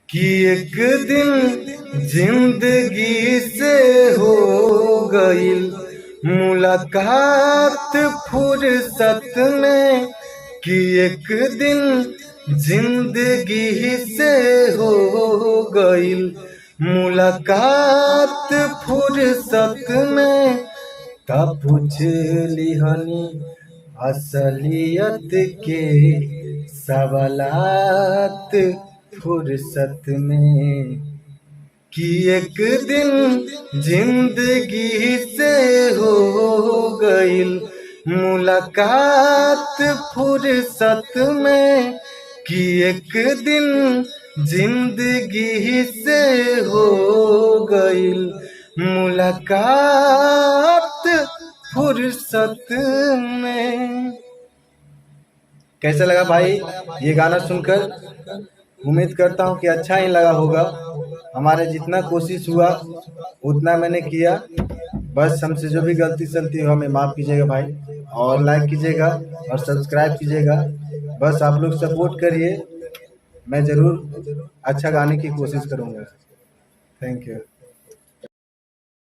कि एक दिन जिंदगी से हो गईल मुलाकात फुर्सत में, कि एक दिन जिंदगी से हो गईल मुलाकात फुर्सत में। तब पूछ लिहनी असलियत के सवालात फुर्सत में, कि एक दिन जिंदगी से हो गईल मुलाकात फुर्सत में, कि एक दिन जिंदगी से हो गईल मुलाकात फुर्सत में। कैसा लगा भाई ये गाना सुनकर? उम्मीद करता हूँ कि अच्छा ही लगा होगा। हमारे जितना कोशिश हुआ उतना मैंने किया। बस हमसे जो भी गलती सलती हो हमें माफ़ कीजिएगा भाई, और लाइक कीजिएगा और सब्सक्राइब कीजिएगा। बस आप लोग सपोर्ट करिए, मैं ज़रूर अच्छा गाने की कोशिश करूँगा। Thank you.